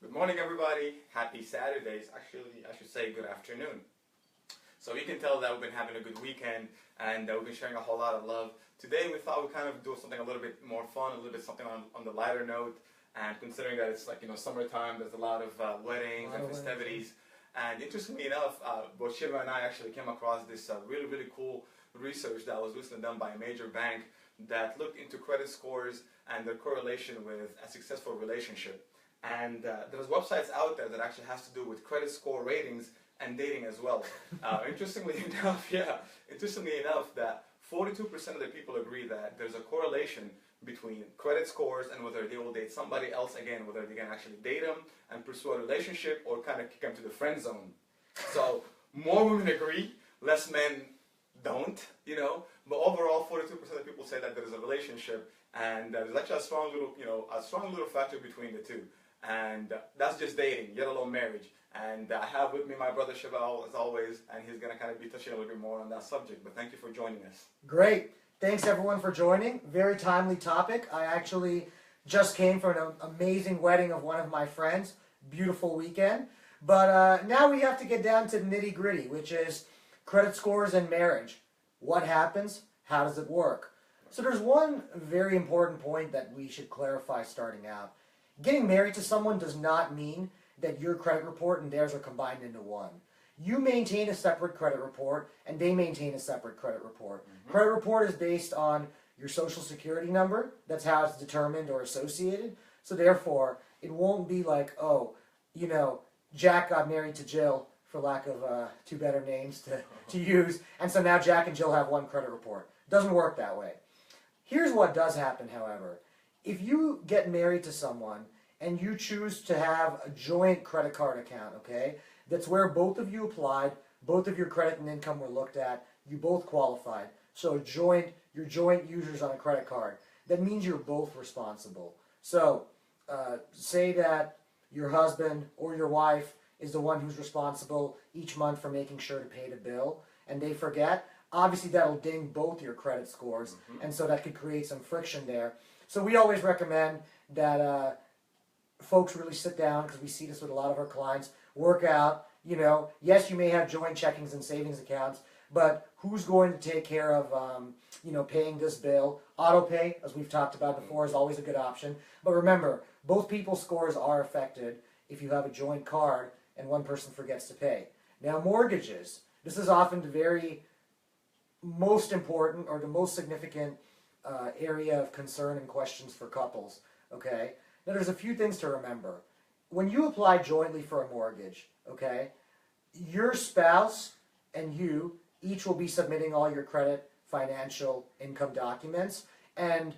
Good morning, everybody. Happy Saturdays. Actually, I should say good afternoon. So you can tell that we've been having a good weekend and we've been sharing a whole lot of love. Today we thought we'd kind of do something a little bit more fun, a little bit something on the lighter note. And considering that it's like, summertime, there's a lot of weddings and festivities. And interestingly enough, both Shiva and I actually came across this really, really cool research that was recently done by a major bank that looked into credit scores and their correlation with a successful relationship. And there's websites out there that actually has to do with credit score ratings and dating as well. Interestingly enough, that 42% of the people agree that there's a correlation between credit scores and whether they will date somebody else again, whether they can actually date them and pursue a relationship or kind of kick them to the friend zone. So more women agree, less men don't, But overall, 42% of people say that there is a relationship, and there's actually a strong little factor between the two. And that's just dating, let alone marriage. And I have with me my brother Shiva, as always, and he's going to kind of be touching a little bit more on that subject. But thank you for joining us. Great. Thanks, everyone, for joining. Very timely topic. I actually just came from an amazing wedding of one of my friends. Beautiful weekend. But now we have to get down to the nitty-gritty, which is credit scores and marriage. What happens? How does it work? So there's one very important point that we should clarify starting out. Getting married to someone does not mean that your credit report and theirs are combined into one. You maintain a separate credit report, and they maintain a separate credit report. Mm-hmm. Credit report is based on your social security number. That's how it's determined or associated. So therefore, it won't be like, Jack got married to Jill, for lack of two better names to use, and so now Jack and Jill have one credit report. Doesn't work that way. Here's what does happen, however. If you get married to someone and you choose to have a joint credit card account, okay, that's where both of you applied, both of your credit and income were looked at, you both qualified, so you're joint users on a credit card, that means you're both responsible. So say that your husband or your wife is the one who's responsible each month for making sure to pay the bill, and they forget, obviously that'll ding both your credit scores, and so that could create some friction there. So we always recommend that folks really sit down, because we see this with a lot of our clients, work out, yes, you may have joint checkings and savings accounts, but who's going to take care of, paying this bill? Auto pay, as we've talked about before, is always a good option. But remember, both people's scores are affected if you have a joint card and one person forgets to pay. Now, mortgages. This is often the very most important or the most significant area of concern and questions for couples, okay? Now, there's a few things to remember. When you apply jointly for a mortgage, okay, your spouse and you each will be submitting all your credit, financial, income documents, and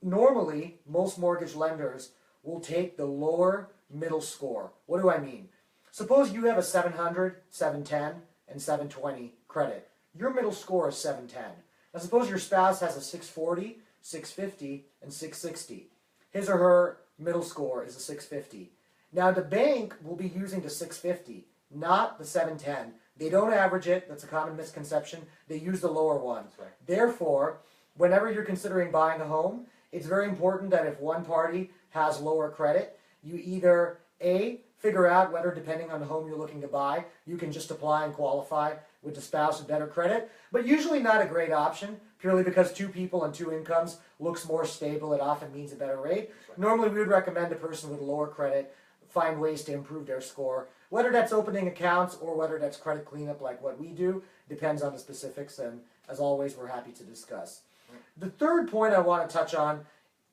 normally, most mortgage lenders will take the lower middle score. What do I mean? Suppose you have a 700, 710, and 720 credit. Your middle score is 710. Now suppose your spouse has a 640, 650, and 660. His or her middle score is a 650. Now the bank will be using the 650, not the 710. They don't average it. That's a common misconception. They use the lower one. Right. Therefore, whenever you're considering buying a home, it's very important that if one party has lower credit, you either A, figure out whether, depending on the home you're looking to buy, you can just apply and qualify with the spouse with better credit, but usually not a great option, purely because two people and two incomes looks more stable. It often means a better rate. Right. Normally, we would recommend a person with lower credit find ways to improve their score, whether that's opening accounts or whether that's credit cleanup like what we do, depends on the specifics, and as always, we're happy to discuss. Right. The third point I want to touch on,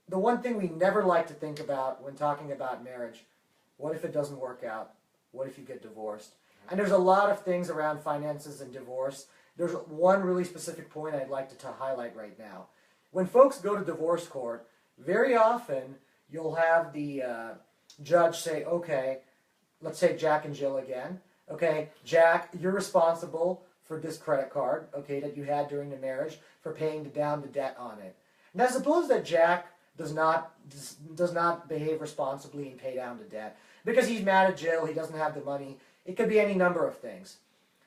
the one thing we never like to think about when talking about marriage: what if it doesn't work out? What if you get divorced? And there's a lot of things around finances and divorce. There's one really specific point I'd like to highlight right now. When folks go to divorce court, very often you'll have the judge say, okay, let's say Jack and Jill again. Okay, Jack, you're responsible for this credit card, okay, that you had during the marriage, for paying down the debt on it. Now suppose that Jack does not behave responsibly and pay down the debt because he's mad at Jill, he doesn't have the money. It could be any number of things.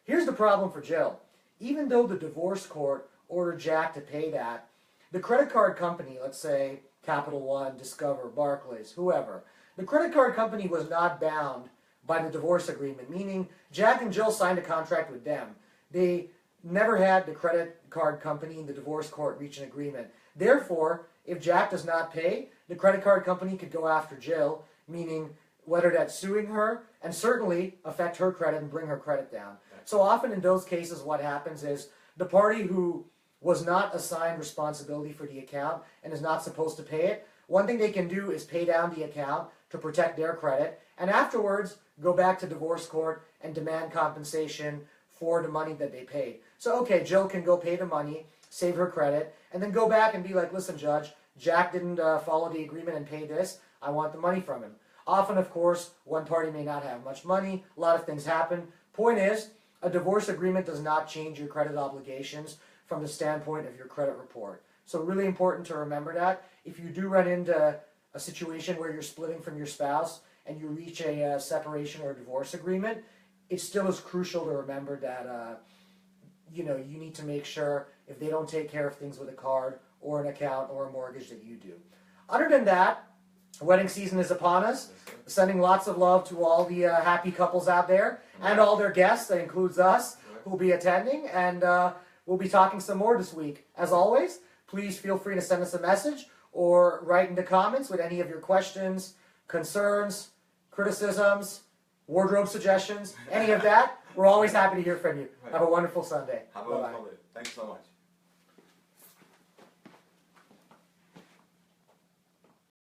Here's the problem for Jill. Even though the divorce court ordered Jack to pay that, the credit card company, let's say Capital One, Discover, Barclays, whoever, the credit card company was not bound by the divorce agreement, meaning Jack and Jill signed a contract with them. They never had the credit card company and the divorce court reach an agreement. Therefore, if Jack does not pay, the credit card company could go after Jill, meaning whether that's suing her and certainly affect her credit and bring her credit down. So often in those cases what happens is the party who was not assigned responsibility for the account and is not supposed to pay it, one thing they can do is pay down the account to protect their credit, and afterwards go back to divorce court and demand compensation for the money that they paid. So okay, Jill can go pay the money, save her credit, and then go back and be like, listen judge, Jack didn't follow the agreement and pay this, I want the money from him. Often, of course, one party may not have much money, a lot of things happen. Point is, a divorce agreement does not change your credit obligations from the standpoint of your credit report. So really important to remember that. If you do run into a situation where you're splitting from your spouse and you reach a separation or a divorce agreement, it still is crucial to remember that you need to make sure if they don't take care of things with a card or an account or a mortgage that you do. Other than that, wedding season is upon us. Sending lots of love to all the happy couples out there and all their guests. That includes us who will be attending, and we'll be talking some more this week. As always, please feel free to send us a message or write in the comments with any of your questions, concerns, criticisms, wardrobe suggestions, any of that. We're always happy to hear from you. Have a wonderful Sunday. Have a wonderful day. Thanks so much.